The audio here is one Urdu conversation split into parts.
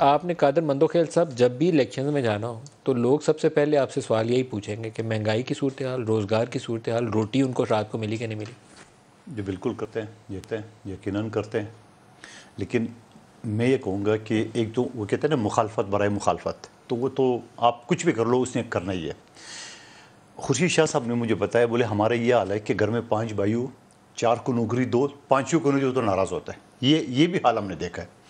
آپ نے قادر مندوخیل صاحب جب بھی الیکشن میں جانا ہو تو لوگ سب سے پہلے آپ سے سوال یہی پوچھیں گے کہ مہنگائی کی صورتحال، روزگار کی صورتحال، روٹی ان کو رات کو ملی کہ نہیں ملی؟ جو بالکل کرتے ہیں، دیکھتے ہیں، یقیناً کرتے ہیں. لیکن میں یہ کہوں گا کہ ایک تو وہ کہتے ہیں نا مخالفت برائے مخالفت، تو وہ تو آپ کچھ بھی کر لو اس نے کرنا ہی ہے. خورشید شاہ صاحب نے مجھے بتایا، بولے ہمارا یہ حال ہے کہ گھر میں 5 بھائی ہو، 4 کو نوکری دو، 5 کو نہیں دو تو ناراض ہوتا ہے. یہ بھی حال ہم نے دیکھا ہے.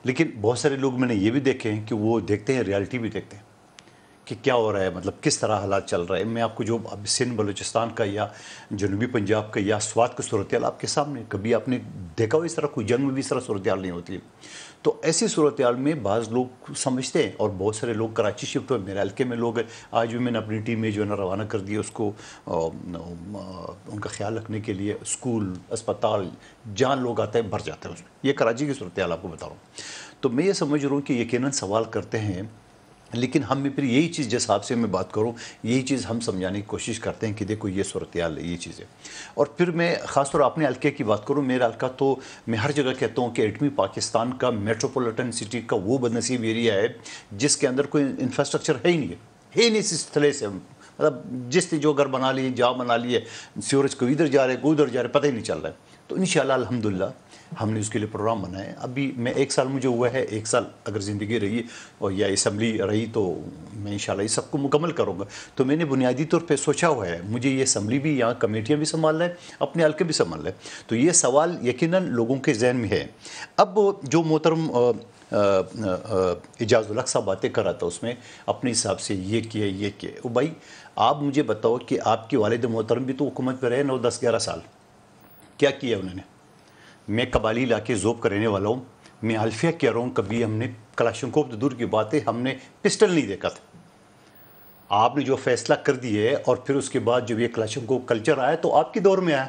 لیکن بہت سارے لوگ میں نے یہ بھی دیکھے ہیں کہ وہ دیکھتے ہیں، ریالٹی بھی دیکھتے ہیں کہ کیا ہو رہا ہے، مطلب کس طرح حالات چل رہے ہیں. میں آپ کو جو اب سندھ بلوچستان کا یا جنوبی پنجاب کا یا سوات کا صورتحال آپ کے سامنے، کبھی آپ نے دیکھا ہو اس طرح کوئی جنگ میں بھی اس طرح صورتحال نہیں ہوتی. تو ایسی صورتحال میں بعض لوگ سمجھتے ہیں، اور بہت سارے لوگ کراچی شفٹ ہوئے، میرے حلقے میں لوگ ہیں. آج بھی میں نے اپنی ٹیم میں جو ہے نا روانہ کر دیا اس کو ان کا خیال رکھنے کے لیے. اسکول، اسپتال، جہاں لوگ آتے ہیں بھر جاتے ہیں اس میں. یہ کراچی کی صورتحال آپ کو بتا رہا ہوں. تو میں یہ سمجھ رہا ہوں کہ یقیناً سوال کرتے ہیں، لیکن ہم میں پھر یہی چیز، جس حساب سے میں بات کروں، یہی چیز ہم سمجھانے کی کوشش کرتے ہیں کہ دیکھو یہ صورتحال ہے، یہ چیز ہے. اور پھر میں خاص طور اپنے حلقے کی بات کروں، میرا حلقہ تو میں ہر جگہ کہتا ہوں کہ ایٹمی پاکستان کا میٹروپولیٹن سٹی کا وہ بدنصیب ایریا ہے جس کے اندر کوئی انفراسٹرکچر ہے ہی نہیں اس طرح سے. مطلب جس نے جو گھر بنا لیے، جہاں بنا لیے، سورج کو ادھر جا رہے، کو ادھر جا رہے، پتہ ہی نہیں چل رہا ہے. تو انشاءاللہ الحمدللہ ہم نے اس کے لیے پروگرام بنائے. ابھی میں 1 سال مجھے ہوا ہے، 1 سال اگر زندگی رہی اور یا اسمبلی رہی تو میں انشاءاللہ اس سب کو مکمل کروں گا. تو میں نے بنیادی طور پہ سوچا ہوا ہے، مجھے یہ اسمبلی بھی، یہاں کمیٹیاں بھی سنبھالنا ہے، اپنے حلقے بھی سنبھالنا ہے. تو یہ سوال یقیناً لوگوں کے ذہن میں ہے. اب جو محترم اعجاز الحق صاحب باتیں کر رہا تھا، اس میں اپنے حساب سے یہ کیا. بھائی آپ مجھے بتاؤ کہ آپ کے والد محترم بھی تو حکومت پہ رہے 9، 10، 11 سال. کیا کیا انہوں نے؟ میں قبائلی علاقے ذوب کا رہنے والا ہوں. میں الفیہ کہہ رہا ہوں، کبھی ہم نے کلاشنکوف تو دور کی بات ہے، ہم نے پسٹل نہیں دیکھا تھا. آپ نے جو فیصلہ کر دیے اور پھر اس کے بعد جب یہ کلاشنکوف کلچر آیا تو آپ کے دور میں آیا.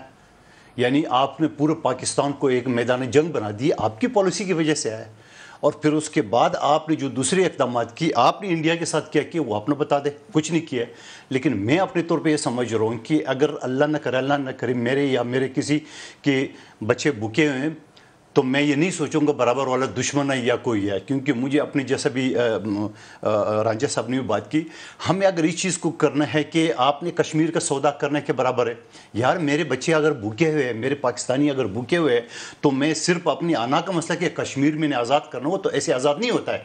یعنی آپ نے پورے پاکستان کو ایک میدان جنگ بنا دی، آپ کی پالیسی کی وجہ سے آیا. اور پھر اس کے بعد آپ نے جو دوسرے اقدامات کی، آپ نے انڈیا کے ساتھ کیا کیا وہ آپ نے بتا دے، کچھ نہیں کیا. لیکن میں اپنے طور پہ یہ سمجھ رہا ہوں کہ اگر اللہ نہ کرے میرے یا میرے کسی کے بچے بھوکے ہوئے ہیں تو میں یہ نہیں سوچوں گا برابر والا دشمن ہے یا کوئی ہے. کیونکہ مجھے اپنی جیسا بھی رانجھا صاحب نے بھی بات کی، ہمیں اگر اس چیز کو کرنا ہے کہ آپ نے کشمیر کا سودا کرنے کے برابر ہے. یار میرے بچے اگر بھوکے ہوئے ہیں، میرے پاکستانی اگر بھوکے ہوئے ہیں، تو میں صرف اپنی آنا کا مسئلہ کہ کشمیر میں نے آزاد کرنا ہو تو ایسے آزاد نہیں ہوتا ہے.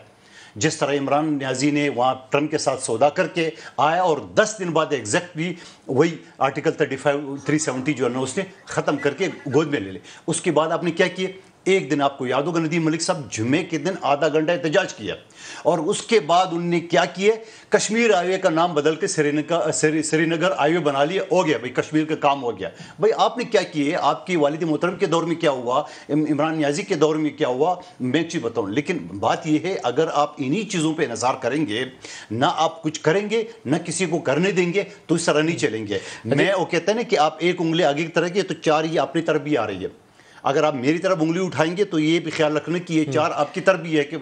جس طرح عمران نیازی نے وہاں ٹرمپ کے ساتھ سودا کر کے آیا اور 10 دن بعد ایگزیکٹ بھی وہی آرٹیکل 35 370 جو ہے نا اس نے ختم کر کے گود میں لے لے. اس کے بعد آپ نے کیا کیا؟ ایک دن آپ کو یاد ہوگا ندیم ملک صاحب جمعے کے دن آدھا گھنٹہ احتجاج کیا، اور اس کے بعد انہوں نے کیا کیا؟ کشمیر ہائی وے کا نام بدل کے سری نگر ہائی وے بنا لیا. ہو گیا بھائی، کشمیر کا کام ہو گیا. بھائی آپ نے کیا کیے؟ آپ کی والد محترم کے دور میں کیا ہوا؟ عمران نیازی کے دور میں کیا ہوا؟ میں ایک چیز بتاؤں، لیکن بات یہ ہے اگر آپ انہی چیزوں پہ نظر کریں گے، نہ آپ کچھ کریں گے نہ کسی کو کرنے دیں گے، تو اس طرح نہیں چلیں گے. میں وہ کہتا ہے نا کہ آپ ایک انگلی آگے کی طرف کی تو 4 یہ اپنی طرف بھی آ رہی ہے. اگر آپ میری طرف انگلی اٹھائیں گے تو یہ بھی خیال رکھنا کہ یہ 4 آپ کی طرف بھی ہے کہ